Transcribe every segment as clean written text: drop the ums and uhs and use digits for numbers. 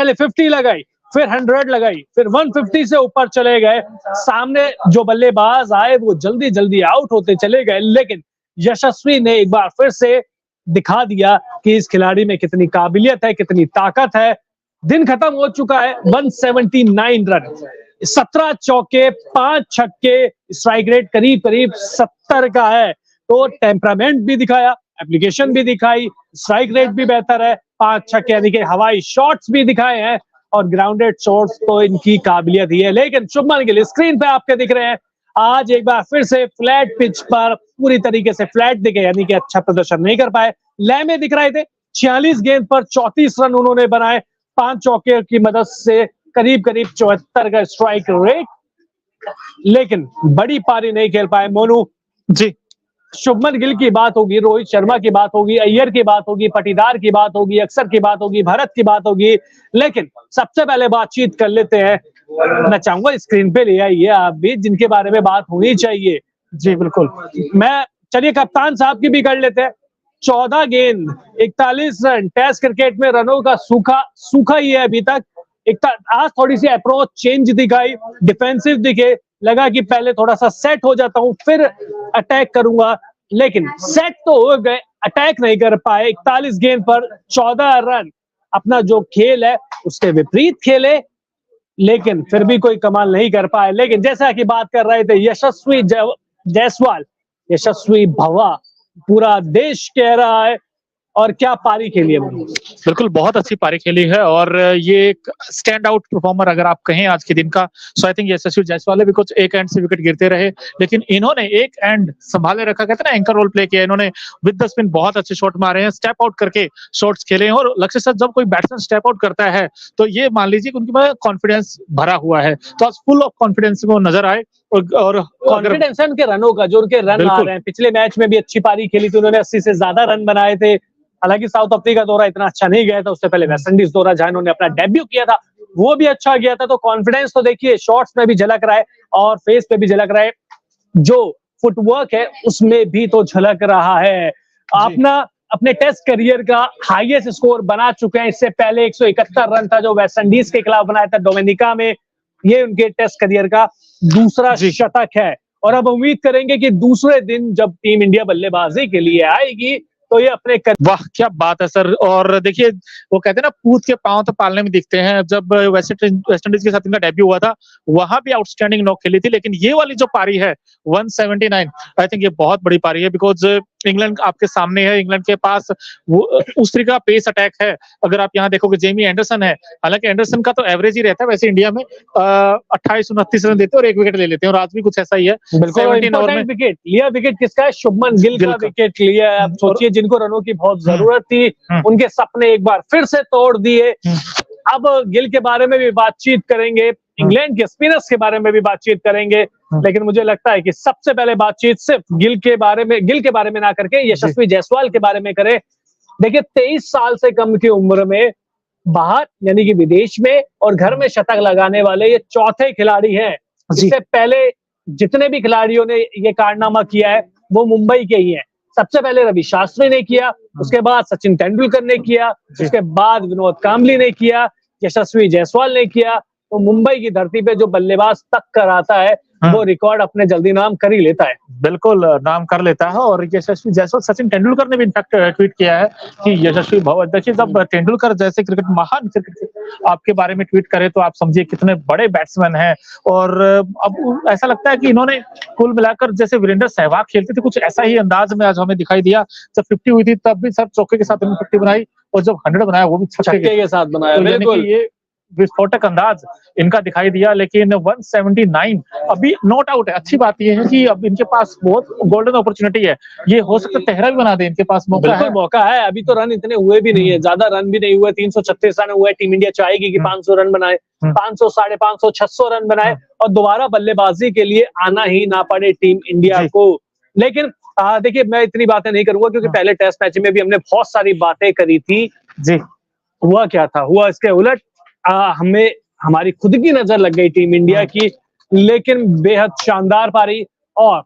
पहले 50 लगाई, फिर 100 लगाई, फिर 150 से ऊपर चले गए। सामने जो बल्लेबाज आए वो जल्दी जल्दी आउट होते चले गए, लेकिन यशस्वी ने एक बार फिर से दिखा दिया कि इस खिलाड़ी में कितनी काबिलियत है, कितनी ताकत है। दिन खत्म हो चुका है, 179 रन, 17 चौके, 5 छक्के, स्ट्राइक रेट करीब करीब 70 का है। तो टेम्परामेंट भी दिखाया, एप्लीकेशन भी दिखाई, स्ट्राइक रेट भी बेहतर है, 5 छक्के यानी कि हवाई शॉट्स भी दिखाए हैं, और ग्राउंडेड शॉट्स तो इनकी काबिलियत ही है। लेकिन शुभमन गिल स्क्रीन पे आपके दिख रहे हैं, आज एक बार फिर से फ्लैट पिच पर पूरी तरीके से फ्लैट दिखे, यानी कि अच्छा प्रदर्शन नहीं कर पाए। लय में दिख रहे थे, 46 गेंद पर 34 रन उन्होंने बनाए, 5 चौके की मदद से करीब करीब 74 का स्ट्राइक रेट, लेकिन बड़ी पारी नहीं खेल पाए। मोनू जी, शुभमन गिल की बात होगी, रोहित शर्मा की बात होगी, अय्यर की बात होगी, पाटीदार की बात होगी, अक्षर की बात होगी, भरत की बात होगी, लेकिन सबसे पहले बातचीत कर लेते हैं। मैं चाहूंगा स्क्रीन पे ले आइए आप भी, जिनके बारे में बात होनी चाहिए। जी बिल्कुल। मैं चलिए कप्तान साहब की भी कर लेते हैं। 14 गेंद 41 रन, टेस्ट क्रिकेट में रनों का सूखा ही है अभी तक। आज थोड़ी सी अप्रोच चेंज दिखाई, डिफेंसिव दिखे, लगा कि पहले थोड़ा सा सेट हो जाता हूं फिर अटैक करूंगा, लेकिन सेट तो हो गए, अटैक नहीं कर पाए। 41 गेंद पर 14 रन, अपना जो खेल है उसके विपरीत खेले, लेकिन फिर भी कोई कमाल नहीं कर पाए। लेकिन जैसा कि बात कर रहे थे यशस्वी जायसवाल, यशस्वी भवा, पूरा देश कह रहा है, और क्या पारी खेली है उन्होंने। बिल्कुल बहुत अच्छी पारी खेली है, और ये एक स्टैंड आउट परफॉर्मर अगर आप कहें आज के दिन का, सो आई थिंक यशस्वी जायसवाल भी कुछ एक एंड से विकेट गिरते रहे, लेकिन इन्होंने एक एंड संभाले रखा, कहते हैं ना एंकर रोल प्ले किया इन्होंने, विद द स्पिन बहुत अच्छे शॉट मारे हैं, स्टेप आउट करके शॉट्स खेले हैं। और लक्ष्य सर, जब कोई बैट्समैन स्टेप आउट करता है तो ये मान लीजिए कि उनके पास कॉन्फिडेंस भरा हुआ है, तो आज फुल ऑफ कॉन्फिडेंस में वो नजर आए। और कॉन्फिडेंस है उनके रनों का, जो उनके रन आ रहे हैं। पिछले मैच में भी अच्छी पारी खेली थी उन्होंने, 80 से ज्यादा रन बनाए थे। हालांकि साउथ अफ्रीका दौरा इतना अच्छा नहीं गया था, उससे पहले वेस्ट इंडीज दौरा जहां उन्होंने अपना डेब्यू किया था वो भी अच्छा गया था। तो कॉन्फिडेंस तो देखिए शॉट्स में भी झलक रहा है और फेस पे भी झलक रहा है, जो फुटवर्क है उसमें भी तो झलक रहा है। अपने टेस्ट करियर का हाईएस्ट स्कोर बना चुके हैं। इससे पहले 171 रन था जो वेस्ट इंडीज के खिलाफ बनाया था डोमिनिका में, ये उनके टेस्ट करियर का दूसरा शतक है। और अब उम्मीद करेंगे कि दूसरे दिन जब टीम इंडिया बल्लेबाजी के लिए आएगी तो ये अपने वाह क्या बात है सर। और देखिए वो कहते हैं ना, पूत के पांव तो पालने में दिखते हैं। जब वेस्ट इंडीज के साथ इनका डेब्यू हुआ था वहां भी आउटस्टैंडिंग नॉक खेली थी, लेकिन ये वाली जो पारी है 179, आई थिंक ये बहुत बड़ी पारी है, बिकॉज इंग्लैंड आपके सामने है, इंग्लैंड के पास वो उस तरीके का पेस अटैक है। अगर आप यहाँ देखोगे जेमी एंडरसन है, हालांकि एंडरसन का तो एवरेज ही रहता है वैसे इंडिया में, 28-29 रन देते हैं और 1 विकेट ले लेते हैं, और आज भी कुछ ऐसा ही है। विकेट लिया, विकेट किसका है? शुभमन गिल का विकेट लिया। आप सोचिए जिनको रनों की बहुत जरूरत थी उनके सपने एक बार फिर से तोड़ दिए। अब गिल के बारे में भी बातचीत करेंगे, इंग्लैंड के स्पिनर्स के बारे में भी बातचीत करेंगे, लेकिन मुझे लगता है कि सबसे पहले बातचीत सिर्फ गिल के बारे में ना करके यशस्वी जायसवाल के बारे में करें। देखिए 23 साल से कम की उम्र में बाहर यानी कि विदेश में और घर में शतक लगाने वाले ये चौथे खिलाड़ी हैं। इससे पहले जितने भी खिलाड़ियों ने ये कारनामा किया है वो मुंबई के ही हैं। सबसे पहले रवि शास्त्री ने किया, उसके बाद सचिन तेंदुलकर ने किया, उसके बाद विनोद कांबली ने किया, यशस्वी जायसवाल ने किया। तो मुंबई की धरती पे जो बल्लेबाज तक कर आता है वो रिकॉर्ड अपने जल्दी नाम कर ही लेता है। बिल्कुल नाम कर लेता है। और यशस्वी जायसवाल, सचिन तेंदुलकर ने भी इनफैक्ट ट्वीट किया है कि यशस्वी भव, देखिए जब तेंदुलकर जैसे महान क्रिकेट आपके बारे में ट्वीट करे तो आप समझिए कितने बड़े बैट्समैन हैं। और अब ऐसा लगता है कि इन्होंने कुल मिलाकर, जैसे वीरेंद्र सहवाग खेलते थे कुछ ऐसा ही अंदाज में आज हमें दिखाई दिया। जब 50 हुई थी तब भी सर चौके के साथ इन्होंने 50 बनाई, और जब 100 बनाया वो भी छक्के के साथ बनाया। तो बिल्कुल ये विस्फोटक अंदाज इनका दिखाई दिया। लेकिन 179 अभी नॉट आउट है। अच्छी बात यह है कि अब इनके पास बहुत गोल्डन अपॉर्चुनिटी है, ये हो सकता है तेहरा भी बना दे, इनके पास मौका है। अभी तो रन इतने हुए भी नहीं है, ज्यादा रन भी नहीं हुए, 336 रन हुए। टीम इंडिया चाहेगी कि 500 रन बनाए, 500, 550, 600 रन बनाए और दोबारा बल्लेबाजी के लिए आना ही ना पड़े टीम इंडिया को। लेकिन देखिए मैं इतनी बातें नहीं करूंगा क्योंकि पहले टेस्ट मैच में भी हमने बहुत सारी बातें करी थी। हुआ क्या था, हुआ इसके उलट। हमें हमारी खुद की नजर लग गई टीम इंडिया की, लेकिन बेहद शानदार पारी। और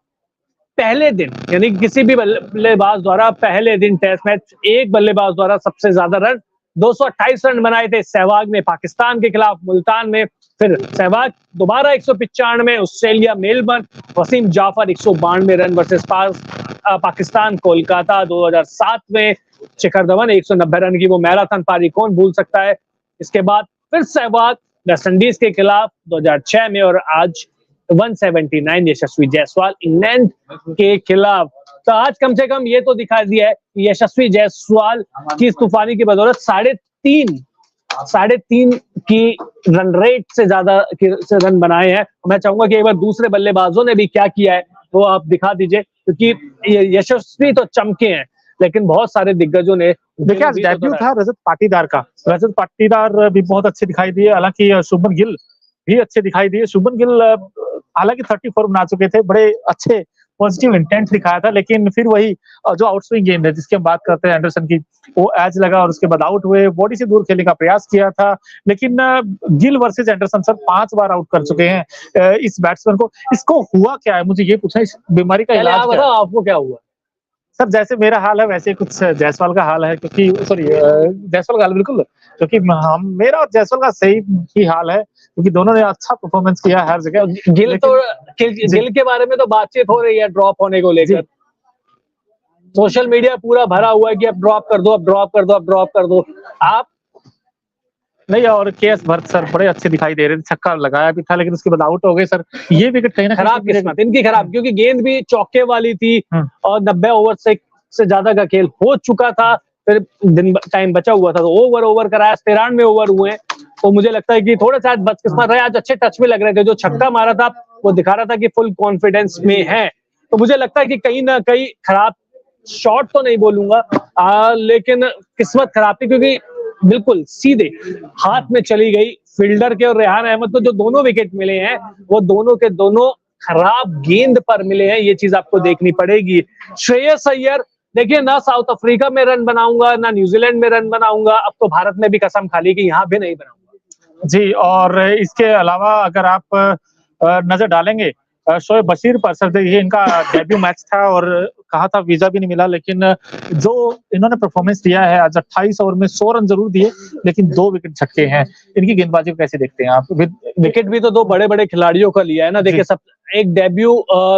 पहले दिन यानी किसी भी बल्लेबाज द्वारा पहले दिन टेस्ट मैच एक बल्लेबाज द्वारा सबसे ज्यादा रन 228 रन बनाए थे सहवाग ने पाकिस्तान के खिलाफ मुल्तान में। फिर सहवाग दोबारा 195, Australia Melbourne, Wasim Jaffer 192 run versus Pakistan Kolkata 2007 में। शिखर धवन 190 रन की वो मैराथन पारी कौन भूल सकता है। इसके बाद फिर सहवाग वेस्टइंडीज के खिलाफ 2006 में, और आज 179 यशस्वी जायसवाल इंग्लैंड के खिलाफ। तो आज कम से कम ये तो दिखा दिया है कि यशस्वी जायसवाल की इस तूफानी की बदौलत 3.5 की रन रेट से ज्यादा से रन बनाए हैं। मैं चाहूंगा कि एक बार दूसरे बल्लेबाजों ने भी क्या किया है वो आप दिखा दीजिए, क्योंकि यशस्वी तो चमके हैं लेकिन बहुत सारे दिग्गजों ने। देखिए आज डेब्यू था रजत पाटीदार का, रजत पाटीदार भी बहुत अच्छे दिखाई दिए, हालांकि शुभमन गिल भी अच्छे दिखाई दिए। शुभमन गिल हालांकि 34 बना चुके थे, बड़े अच्छे पॉजिटिव इंटेंट दिखाया था, लेकिन फिर वही जो आउटस्विंग गेंद है जिसकी हम बात करते हैं एंडरसन की, वो एज लगा और उसके बाद आउट हुए। बॉडी से दूर खेलने का प्रयास किया था, लेकिन गिल वर्सेस एंडरसन सर 5 बार आउट कर चुके हैं इस बैट्समैन को। इसको हुआ क्या है, मुझे ये पूछना, इस बीमारी का इलाज क्या है? आपको क्या हुआ? सर जैसे मेरा हाल है वैसे कुछ जायसवाल का हाल है, क्योंकि सॉरी जायसवाल का हाल बिल्कुल, क्योंकि हम मेरा और जायसवाल का सही ही हाल है, क्योंकि दोनों ने अच्छा परफॉर्मेंस किया हर जगह। गिल के बारे में तो बातचीत हो रही है ड्रॉप होने को लेकर, सोशल मीडिया पूरा भरा हुआ है कि अब ड्रॉप कर दो, अब ड्रॉप कर दो, अब ड्रॉप कर दो। आप नहीं, और केएस भरत सर बड़े अच्छे दिखाई दे रहे थे, छक्का लगाया भी था लेकिन उसके बाद आउट हो गए सर। ये विकेट कहीं ना खराब किस्मत इनकी खराब, क्योंकि गेंद भी चौके वाली थी और 90 ओवर से ज्यादा का खेल हो चुका था, फिर दिन टाइम बचा हुआ था तो ओवर कराया, 93 ओवर हुए। तो मुझे लगता है कि थोड़ा सा बदकिस्मत रहे, आज अच्छे टच में लग रहे थे। जो छक्का मारा था वो दिखा रहा था कि फुल कॉन्फिडेंस में है। तो मुझे लगता है कि कहीं ना कहीं खराब शॉट तो नहीं बोलूंगा, लेकिन किस्मत खराब थी, क्योंकि बिल्कुल सीधे हाथ में चली गई फील्डर के। और रेहान अहमद को जो दोनों विकेट मिले हैं वो दोनों के दोनों खराब गेंद पर मिले हैं, ये चीज आपको देखनी पड़ेगी। श्रेयस अय्यर देखिए, ना साउथ अफ्रीका में रन बनाऊंगा ना न्यूजीलैंड में रन बनाऊंगा, अब तो भारत में भी कसम खा ली कि यहाँ भी नहीं बनाऊंगा जी। और इसके अलावा अगर आप नजर डालेंगे शोएब बशीर पर, सर देखिए इनका डेब्यू मैच था और कहा था वीजा भी नहीं मिला, लेकिन जो इन्होंने परफॉर्मेंस दिया है आज 28 ओवर में 100 रन जरूर दिए लेकिन 2 विकेट झटके हैं। इनकी गेंदबाजी को कैसे देखते हैं आप? विकेट भी तो 2 बड़े खिलाड़ियों का लिया है ना। देखिए सब एक डेब्यू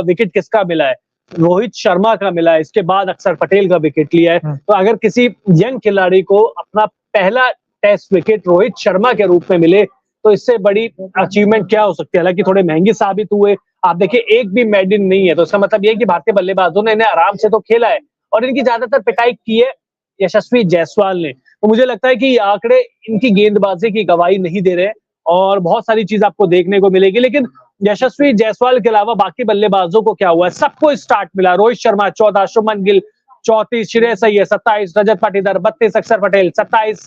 विकेट किसका मिला है, रोहित शर्मा का मिला है, इसके बाद अक्षर पटेल का विकेट लिया है। तो अगर किसी यंग खिलाड़ी को अपना पहला टेस्ट विकेट रोहित शर्मा के रूप में मिले तो इससे बड़ी अचीवमेंट क्या हो सकती है। हालांकि थोड़े महंगे साबित हुए, आप देखिए एक भी मेडन नहीं है, तो इसका मतलब ये है कि भारतीय बल्लेबाजों ने इन्हें आराम से तो खेला है और इनकी ज्यादातर पिटाई की है यशस्वी जायसवाल ने। तो मुझे लगता है कि ये आंकड़े इनकी गेंदबाजी की गवाही नहीं दे रहे और बहुत सारी चीज आपको देखने को मिलेगी। लेकिन यशस्वी जायसवाल के अलावा बाकी बल्लेबाजों को क्या हुआ है, सबको स्टार्ट मिला। रोहित शर्मा 14, शुभमन गिल 34, श्रेयस अय्यर 27, रजत पाटीदार 32, अक्षर पटेल 27,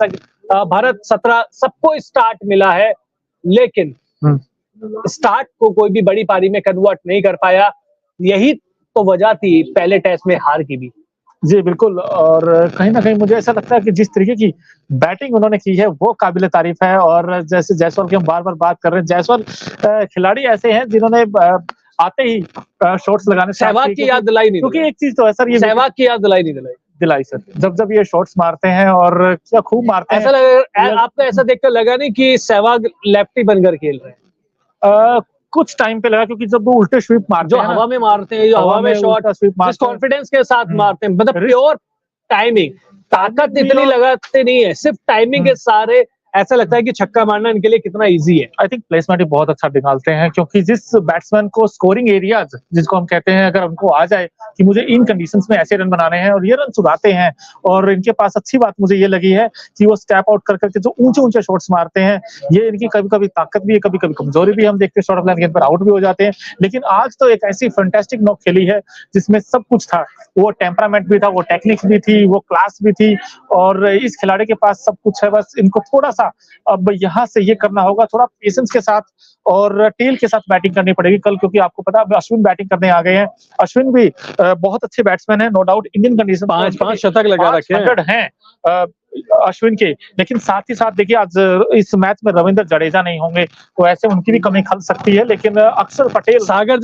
भरत 17, सबको स्टार्ट मिला है। लेकिन स्टार्ट को कोई भी बड़ी पारी में कन्वर्ट नहीं कर पाया, यही तो वजह थी पहले टेस्ट में हार की भी। जी बिल्कुल, और कहीं ना कहीं मुझे ऐसा लगता है कि जिस तरीके की बैटिंग उन्होंने की है वो काबिल तारीफ है। और जैसे जायसवाल की हम बार बार बात कर रहे हैं, जायसवाल खिलाड़ी ऐसे हैं जिन्होंने आते ही शॉट्स लगाने, सहवाग की याद दिलाई नहीं, क्योंकि एक चीज तो है सर, ये सहवाग की याद दिलाई सर, जब ये शॉट्स मारते हैं और क्या खूब मारते हैं। ऐसा लगा, आपको ऐसा देखकर लगा नहीं कि सहवाग लेफ्टी बनकर खेल रहे हैं? कुछ टाइम पे लगा, क्योंकि जब वो उल्टे स्वीप मारते हैं, जो हवा में मारते हैं, जो हवा में शॉट जिस कॉन्फिडेंस के साथ मारते हैं, मतलब प्योर टाइमिंग, ताकत इतनी लगाते नहीं है, सिर्फ टाइमिंग के सारे। ऐसा लगता है कि छक्का मारना इनके लिए कितना इजी है। आई थिंक प्लेसमेंट भी बहुत अच्छा निकालते हैं, क्योंकि जिस बैट्समैन को स्कोरिंग एरियाज जिसको हम कहते हैं, अगर उनको आ जाए कि मुझे इन कंडीशंस में ऐसे रन बनाने हैं और ये रन चुराते हैं, और इनके पास अच्छी बात मुझे ये लगी है कि वो स्टेप आउट कर करके जो ऊंचे शॉट्स मारते हैं, ये इनकी कभी कभी ताकत भी है, कभी कभी कमजोरी भी। हम देखते हैं शॉर्ट ऑफ लाइन गेंद पर आउट भी हो जाते हैं, लेकिन आज तो एक ऐसी फैंटास्टिक नॉक खेली है जिसमें सब कुछ था। वो टेम्परामेंट भी था, वो टेक्निक भी थी, वो क्लास भी थी, और इस खिलाड़ी के पास सब कुछ है। बस इनको थोड़ा सा अब यहाँ से ये करना होगा, थोड़ा पेशेंस के साथ और टेल के साथ बैटिंग करनी पड़ेगी कल, क्योंकि आपको पता है अश्विन बैटिंग करने आ गए हैं। अश्विन भी बहुत अच्छे बैट्समैन है, नो डाउट। इंडियन कंडीशन 5 शतक लगा रखे हैं अश्विन के, लेकिन साथ ही साथ देखिए आज इस मैच में रविंद्र जडेजा नहीं होंगे, तो ऐसे उनकी भी कमी खल सकती है। लेकिन अक्षर पटेल, सागर